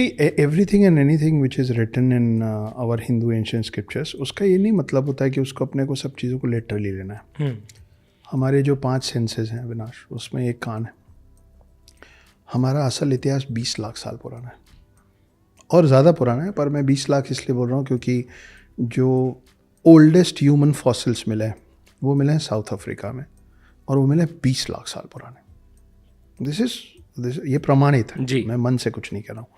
Everything and anything which is written in our Hindu ancient scriptures, उसका ये नहीं मतलब होता है कि उसको अपने को सब चीज़ों को लिटरली लेना है। हमारे जो 5 सेंसेस हैं अविनाश, उसमें एक कान है। हमारा असल इतिहास 20 लाख साल पुराना है और ज़्यादा पुराना है, पर मैं 20 लाख इसलिए बोल रहा हूँ क्योंकि जो ओल्डेस्ट ह्यूमन फॉसिल्स मिले हैं वो मिले हैं साउथ अफ्रीका में, और वो मिले 20 लाख साल पुराने। दिस ये प्रमाणित है जी, मैं मन से कुछ नहीं कह रहा हूँ।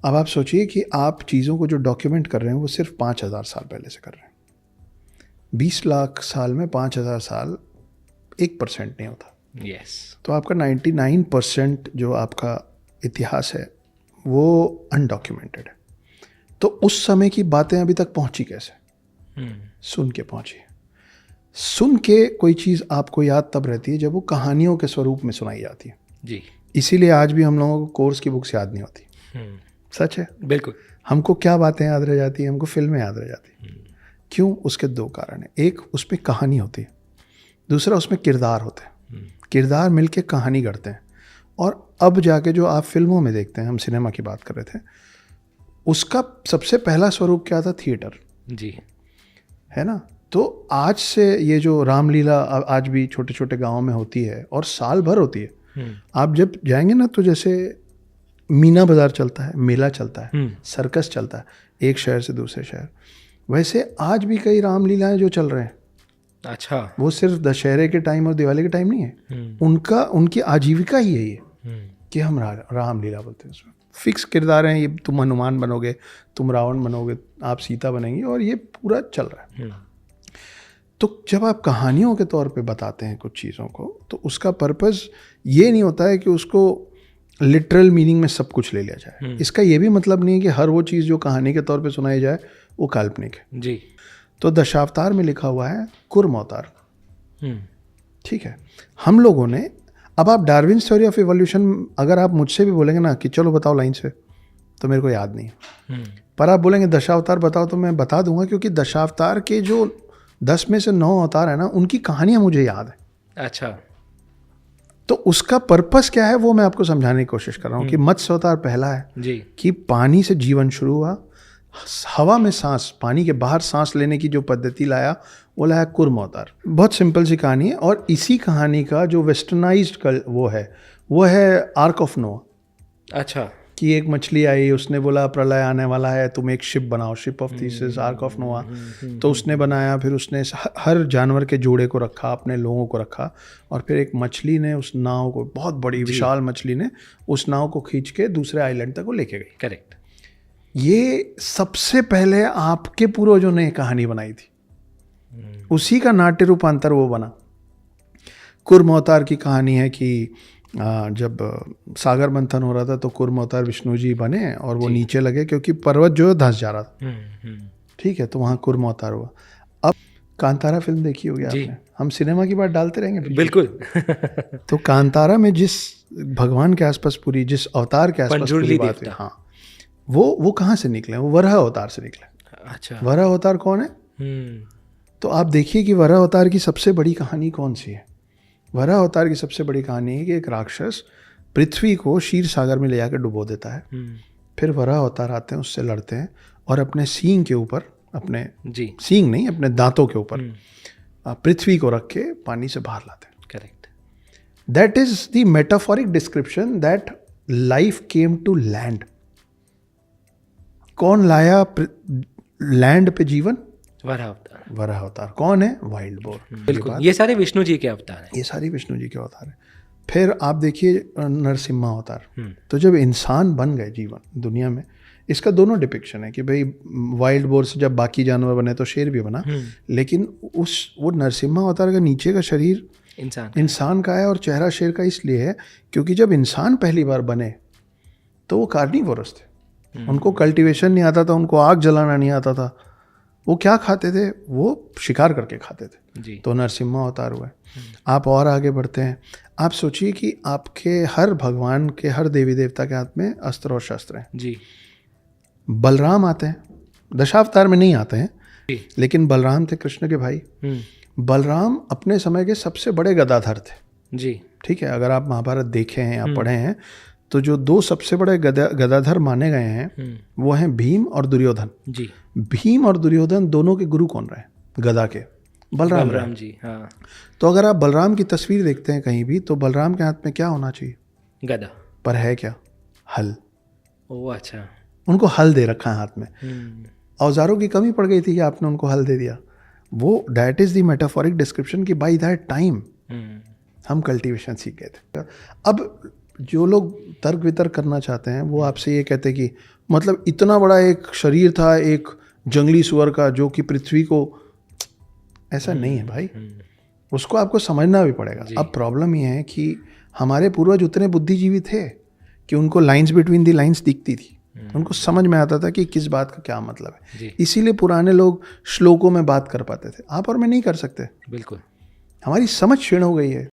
अब आप सोचिए कि आप चीज़ों को जो डॉक्यूमेंट कर रहे हैं वो सिर्फ 5000 साल पहले से कर रहे हैं। 20 लाख साल में 5000 साल 1% नहीं होता। यस। तो आपका 99% जो आपका इतिहास है वो अनडॉक्यूमेंटेड है। तो उस समय की बातें अभी तक पहुंची कैसे? सुन के पहुंची। सुन के कोई चीज़ आपको याद तब रहती है जब वो कहानियों के स्वरूप में सुनाई जाती है जी। इसीलिए आज भी हम लोगों को कोर्स की बुक्स याद नहीं होती। सच है, बिल्कुल। हमको क्या बातें याद रह जाती हैं? हमको फिल्में याद रह जाती हैं। क्यों? उसके 2 कारण हैं। एक, उसमें कहानी होती है, दूसरा उसमें किरदार होते हैं। किरदार मिलके कहानी गढ़ते हैं। और अब जाके जो आप फिल्मों में देखते हैं, हम सिनेमा की बात कर रहे थे, उसका सबसे पहला स्वरूप क्या था? थिएटर जी, है ना। तो आज से ये जो रामलीला आज भी छोटे छोटे गाँव में होती है और साल भर होती है। आप जब जाएंगे ना तो जैसे मीना बाजार चलता है, मेला चलता है, सर्कस चलता है एक शहर से दूसरे शहर, वैसे आज भी कई रामलीलाएं जो चल रहे हैं। अच्छा। वो सिर्फ दशहरे के टाइम और दिवाली के टाइम नहीं है। उनकी आजीविका ही यही है कि हम रामलीला बोलते हैं। उसमें फिक्स किरदार हैं, ये तुम हनुमान बनोगे, तुम रावण बनोगे, आप सीता बनेंगी, और ये पूरा चल रहा है। तो जब आप कहानियों के तौर पे बताते हैं कुछ चीज़ों को, तो उसका पर्पस ये नहीं होता है कि उसको लिटरल मीनिंग में सब कुछ ले लिया जाए। इसका ये भी मतलब नहीं है कि हर वो चीज़ जो कहानी के तौर पे सुनाई जाए वो काल्पनिक है जी। तो दशावतार में लिखा हुआ है कुर्म अवतार। ठीक है, हम लोगों ने, अब आप डार्विन थ्योरी ऑफ इवोल्यूशन अगर आप मुझसे भी बोलेंगे ना कि चलो बताओ लाइन से, तो मेरे को याद नहीं है। पर आप बोलेंगे दशावतार बताओ, तो मैं बता दूंगा, क्योंकि दशावतार के जो 10 में से 9 अवतार है ना, उनकी कहानियां मुझे याद है। अच्छा। तो उसका पर्पस क्या है वो मैं आपको समझाने की कोशिश कर रहा हूँ कि मत्स्य अवतार पहला है जी, कि पानी से जीवन शुरू हुआ, हवा में सांस, पानी के बाहर सांस लेने की जो पद्धति लाया वो लाया कुर्म अवतार। बहुत सिंपल सी कहानी है, और इसी कहानी का जो वेस्टर्नाइज्ड वो है आर्क ऑफ नोआ। अच्छा। कि एक मछली आई, उसने बोला प्रलय आने वाला है, तुम एक शिप बनाओ, ship of thesis, arc of नोआ। तो उसने बनाया, फिर उसने हर जानवर के जोड़े को रखा, अपने लोगों को रखा, और फिर एक मछली ने उस नाव को, बहुत बड़ी विशाल मछली ने उस नाव को खींच के दूसरे आइलैंड तक वो लेके गई। करेक्ट। ये सबसे पहले आपके पूर्वजों ने कहानी बनाई थी, उसी का नाट्य रूपांतर वो बना। कुर्म अवतार की कहानी है कि जब सागर मंथन हो रहा था तो कुर्म अवतार विष्णु जी बने और वो नीचे लगे क्योंकि पर्वत जो है धंस जा रहा था। ठीक है, तो वहाँ कुर्म अवतार हुआ। अब कांतारा फिल्म देखी होगी आपने, हम सिनेमा की बात डालते रहेंगे बिल्कुल। तो कांतारा में जिस भगवान के आसपास पूरी, जिस अवतार के आसपास पूरी बात है, हाँ, वो कहाँ से निकले? वो वराह अवतार से निकले। अच्छा। वराह अवतार कौन है? तो आप देखिए कि वराह अवतार की सबसे बड़ी कहानी कौन सी है? वराह अवतार की सबसे बड़ी कहानी है कि एक राक्षस पृथ्वी को क्षीर सागर में ले जाकर डुबो देता है। फिर वराह अवतार आते हैं, उससे लड़ते हैं, और अपने सींग के ऊपर, अपने सींग नहीं, अपने दांतों के ऊपर पृथ्वी को रख के पानी से बाहर लाते हैं। Correct. That is the metaphoric description that life came to land. कौन लाया लैंड पे जीवन? वराह अवतार। वराह अवतार कौन है? Wild boar. बिल्कुल, ये सारे विष्णु जी के अवतार हैं। ये सारी विष्णु जी के अवतार हैं। फिर आप देखिए नरसिम्हा अवतार। तो जब इंसान बन गए जीवन दुनिया में, इसका दोनों डिपिक्शन है कि भाई वाइल्ड बोर से जब बाकी जानवर बने तो शेर भी बना, लेकिन वो नरसिम्हा अवतार का नीचे का शरीर इंसान का है और चेहरा शेर का इसलिए है क्योंकि जब इंसान पहली बार बने तो वो कार्निवोरस थे। उनको कल्टीवेशन नहीं आता था, उनको आग जलाना नहीं आता था। वो क्या खाते थे? वो शिकार करके खाते थे। तो नरसिम्हा अवतार हुआ। आप और आगे बढ़ते हैं, आप सोचिए कि आपके हर भगवान के, हर देवी देवता के हाथ में अस्त्र और शस्त्र हैं जी। बलराम आते हैं, दशावतार में नहीं आते हैं, लेकिन बलराम थे कृष्ण के भाई। बलराम अपने समय के सबसे बड़े गदाधर थे जी। ठीक है, अगर आप महाभारत देखे हैं या पढ़े हैं तो जो दो सबसे बड़े गदाधर माने गए हैं वो हैं भीम और दुर्योधन। जी। भीम और दुर्योधन दोनों के गुरु कौन रहे गदा के? बलराम रहे। जी, हाँ। तो अगर आप बलराम की तस्वीर देखते हैं कहीं भी तो बलराम के हाथ में क्या होना चाहिए? गदा। पर है क्या? हल। ओह अच्छा। उनको हल दे रखा है हाथ में। औजारों की कमी पड़ गई थी कि आपने उनको हल दे दिया। वो that is the metaphoric description कि बाय दैट टाइम हम कल्टीवेशन सीख गए थे। अब जो लोग तर्क वितर्क करना चाहते हैं वो आपसे ये कहते हैं कि मतलब इतना बड़ा एक शरीर था एक जंगली सुअर का जो कि पृथ्वी को, ऐसा नहीं है भाई, उसको आपको समझना भी पड़ेगा। अब प्रॉब्लम ये है कि हमारे पूर्वज उतने बुद्धिजीवी थे कि उनको लाइंस बिटवीन दी लाइंस दिखती थी, उनको समझ में आता था कि किस बात का क्या मतलब है। इसीलिए पुराने लोग श्लोकों में बात कर पाते थे, आप और मैं नहीं कर सकते। बिल्कुल। हमारी समझ क्षीण हो गई है।